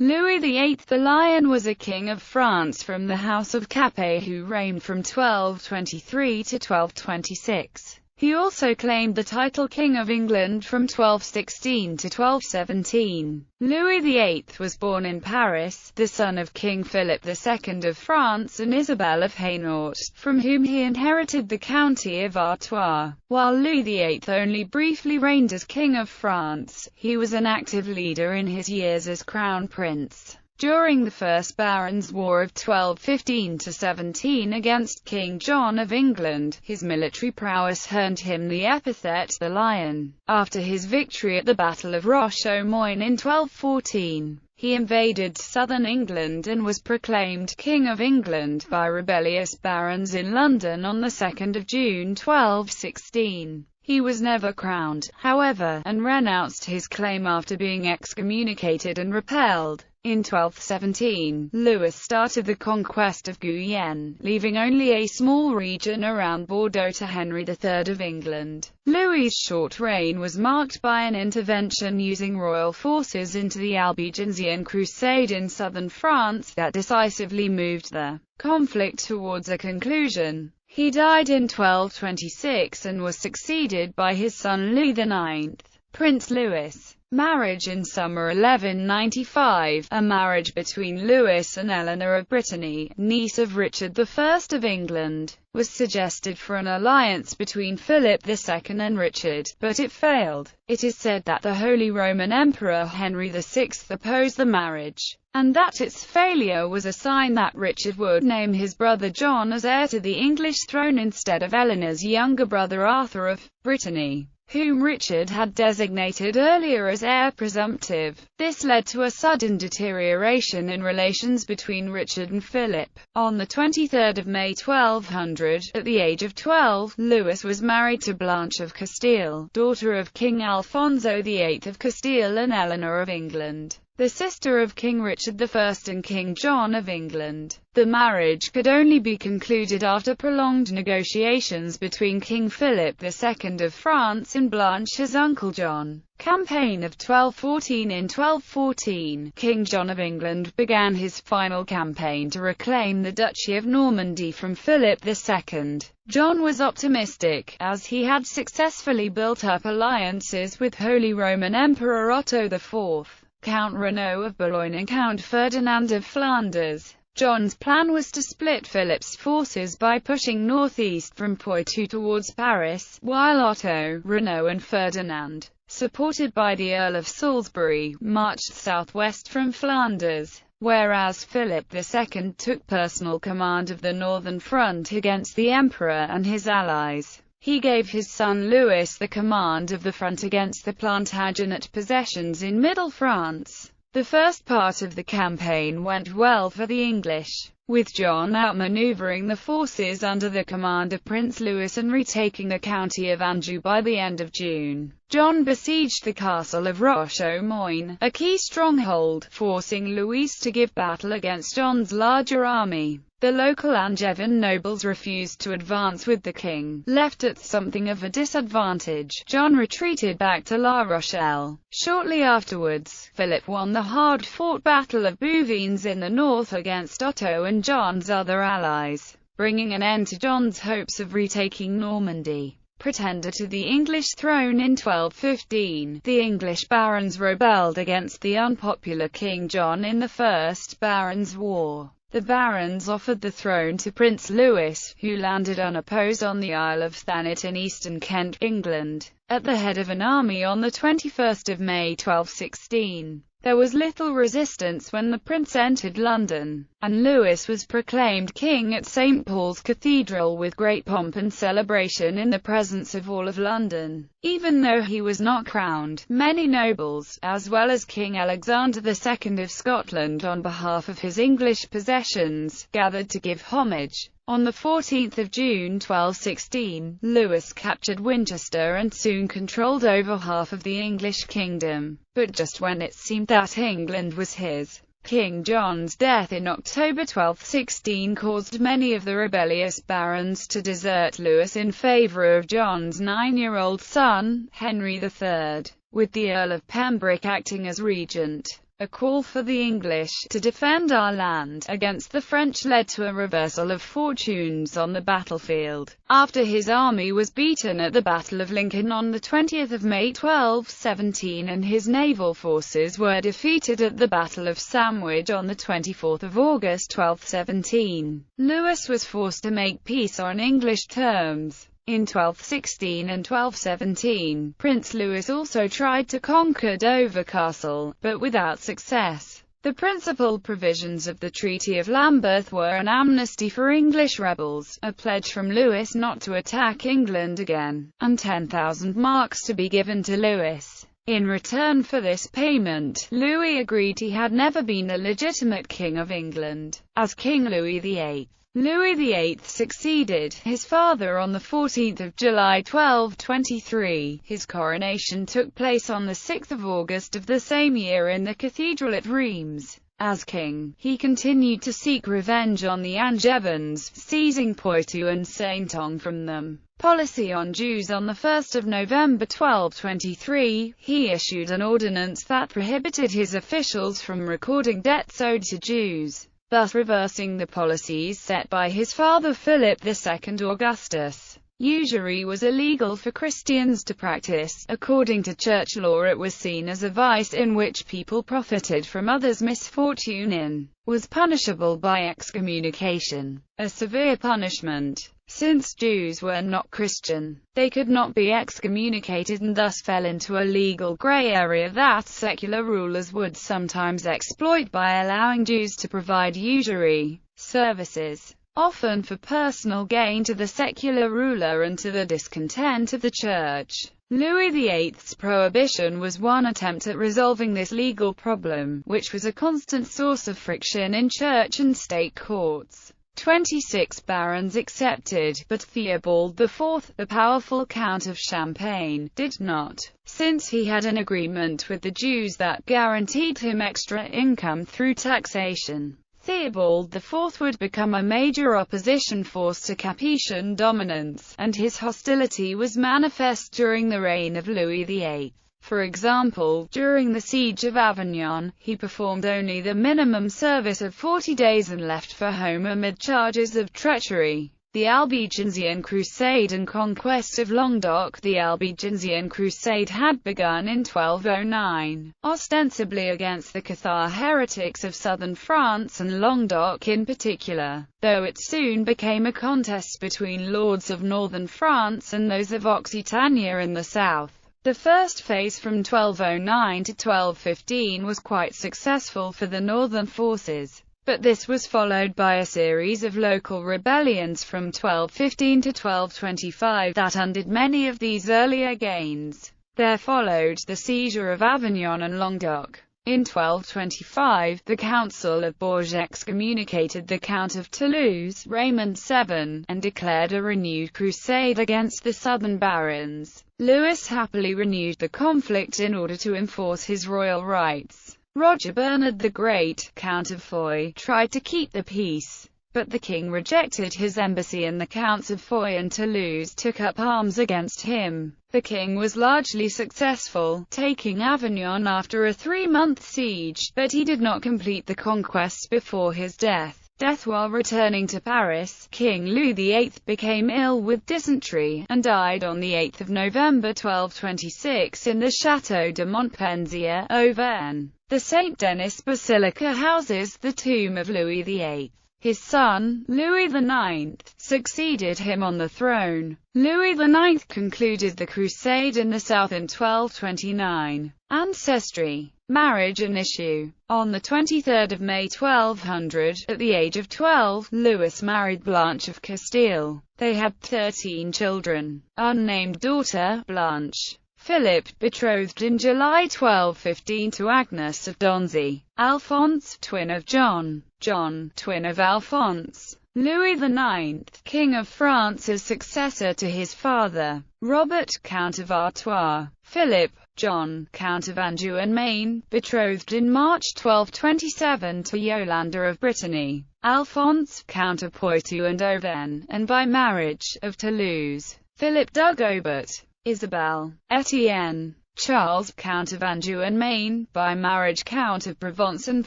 Louis VIII the Lion was a king of France from the House of Capet who reigned from 1223 to 1226. He also claimed the title King of England from 1216 to 1217. Louis VIII was born in Paris, the son of King Philip II of France and Isabelle of Hainaut, from whom he inherited the county of Artois. While Louis VIII only briefly reigned as King of France, he was an active leader in his years as Crown Prince. During the First Barons' War of 1215–17 against King John of England, his military prowess earned him the epithet the Lion. After his victory at the Battle of Roche-aux-Moines in 1214, he invaded southern England and was proclaimed King of England by rebellious barons in London on the 2nd of June 1216. He was never crowned, however, and renounced his claim after being excommunicated and repelled. In 1217, Louis started the conquest of Guyenne, leaving only a small region around Bordeaux to Henry III of England. Louis's short reign was marked by an intervention using royal forces into the Albigensian Crusade in southern France that decisively moved the conflict towards a conclusion. He died in 1226 and was succeeded by his son Louis IX. Prince Louis. Marriage in summer 1195, a marriage between Louis and Eleanor of Brittany, niece of Richard I of England, was suggested for an alliance between Philip II and Richard, but it failed. It is said that the Holy Roman Emperor Henry VI opposed the marriage, and that its failure was a sign that Richard would name his brother John as heir to the English throne instead of Eleanor's younger brother Arthur of Brittany, whom Richard had designated earlier as heir presumptive. This led to a sudden deterioration in relations between Richard and Philip. On the 23rd of May 1200, at the age of 12, Louis was married to Blanche of Castile, daughter of King Alfonso VIII of Castile and Eleanor of England, the sister of King Richard I and King John of England. The marriage could only be concluded after prolonged negotiations between King Philip II of France and Blanche's uncle John. Campaign of 1214. In 1214, King John of England began his final campaign to reclaim the Duchy of Normandy from Philip II. John was optimistic, as he had successfully built up alliances with Holy Roman Emperor Otto IV, Count Renaud of Boulogne and Count Ferdinand of Flanders. John's plan was to split Philip's forces by pushing northeast from Poitou towards Paris, while Otto, Renaud and Ferdinand, supported by the Earl of Salisbury, marched southwest from Flanders, whereas Philip II took personal command of the northern front against the emperor and his allies. He gave his son Louis the command of the front against the Plantagenet possessions in Middle France. The first part of the campaign went well for the English, with John outmaneuvering the forces under the command of Prince Louis and retaking the county of Anjou by the end of June. John besieged the castle of Roche-aux-Moines, a key stronghold, forcing Louis to give battle against John's larger army. The local Angevin nobles refused to advance with the king. Left at something of a disadvantage, John retreated back to La Rochelle. Shortly afterwards, Philip won the hard-fought Battle of Bouvines in the north against Otto and John's other allies, bringing an end to John's hopes of retaking Normandy. Pretender to the English throne in 1215, the English barons rebelled against the unpopular King John in the First Barons' War. The barons offered the throne to Prince Louis, who landed unopposed on the Isle of Thanet in eastern Kent, England, at the head of an army on the 21st of May 1216. There was little resistance when the prince entered London, and Louis was proclaimed king at St. Paul's Cathedral with great pomp and celebration in the presence of all of London. Even though he was not crowned, many nobles, as well as King Alexander II of Scotland on behalf of his English possessions, gathered to give homage. On 14 June 1216, Louis captured Winchester and soon controlled over half of the English kingdom. But just when it seemed that England was his, King John's death in October 1216 caused many of the rebellious barons to desert Louis in favour of John's 9-year-old son, Henry III, with the Earl of Pembroke acting as regent. A call for the English to defend our land against the French led to a reversal of fortunes on the battlefield. After his army was beaten at the Battle of Lincoln on 20 May 1217 and his naval forces were defeated at the Battle of Sandwich on 24 August 1217, Louis was forced to make peace on English terms. In 1216 and 1217, Prince Louis also tried to conquer Dover Castle, but without success. The principal provisions of the Treaty of Lambeth were an amnesty for English rebels, a pledge from Louis not to attack England again, and 10,000 marks to be given to Louis. In return for this payment, Louis agreed he had never been a legitimate king of England. As King Louis VIII, Louis VIII succeeded his father on 14 July 1223. His coronation took place on 6 August of the same year in the cathedral at Reims. As king, he continued to seek revenge on the Angevins, seizing Poitou and Saintonge from them. Policy on Jews. On 1 November 1223, he issued an ordinance that prohibited his officials from recording debts owed to Jews, thus reversing the policies set by his father Philip II Augustus. Usury was illegal for Christians to practice. According to church law, it was seen as a vice in which people profited from others' misfortune and was punishable by excommunication, a severe punishment. Since Jews were not Christian, they could not be excommunicated and thus fell into a legal gray area that secular rulers would sometimes exploit by allowing Jews to provide usury services, often for personal gain to the secular ruler and to the discontent of the church. Louis VIII's prohibition was one attempt at resolving this legal problem, which was a constant source of friction in church and state courts. 26 barons accepted, but Theobald IV, the powerful Count of Champagne, did not, since he had an agreement with the Jews that guaranteed him extra income through taxation. Theobald IV would become a major opposition force to Capetian dominance, and his hostility was manifest during the reign of Louis VIII. For example, during the Siege of Avignon, he performed only the minimum service of 40 days and left for home amid charges of treachery. The Albigensian Crusade and conquest of Languedoc. The Albigensian Crusade had begun in 1209, ostensibly against the Cathar heretics of southern France and Languedoc in particular, though it soon became a contest between lords of northern France and those of Occitania in the south. The first phase from 1209 to 1215 was quite successful for the northern forces, but this was followed by a series of local rebellions from 1215 to 1225 that undid many of these earlier gains. There followed the seizure of Avignon and Languedoc. In 1225, the Council of Bourges excommunicated the Count of Toulouse, Raymond VII, and declared a renewed crusade against the southern barons. Louis happily renewed the conflict in order to enforce his royal rights. Roger Bernard the Great, Count of Foix, tried to keep the peace, but the king rejected his embassy and the Counts of Foix and Toulouse took up arms against him. The king was largely successful, taking Avignon after a 3-month siege, but he did not complete the conquest before his death. While returning to Paris, King Louis VIII became ill with dysentery, and died on 8 November 1226 in the Château de Montpensier, Auvergne. The Saint Denis Basilica houses the tomb of Louis VIII. His son, Louis IX, succeeded him on the throne. Louis IX concluded the crusade in the south in 1229. Ancestry Marriage an issue. On 23 May 1200, at the age of 12, Louis married Blanche of Castile. They had 13 children. Unnamed daughter, Blanche. Philip, betrothed in July 1215 to Agnes of Donzy. Alphonse, twin of John. John, twin of Alphonse. Louis IX, King of France's successor to his father. Robert, Count of Artois. Philip, John, Count of Anjou and Maine, betrothed in March 1227 to Yolande of Brittany. Alphonse, Count of Poitou and Auvergne, and by marriage, of Toulouse. Philip Dugobert. Isabelle, Etienne, Charles, Count of Anjou and Maine, by marriage Count of Provence and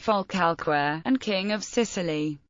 Falcalquier, and King of Sicily.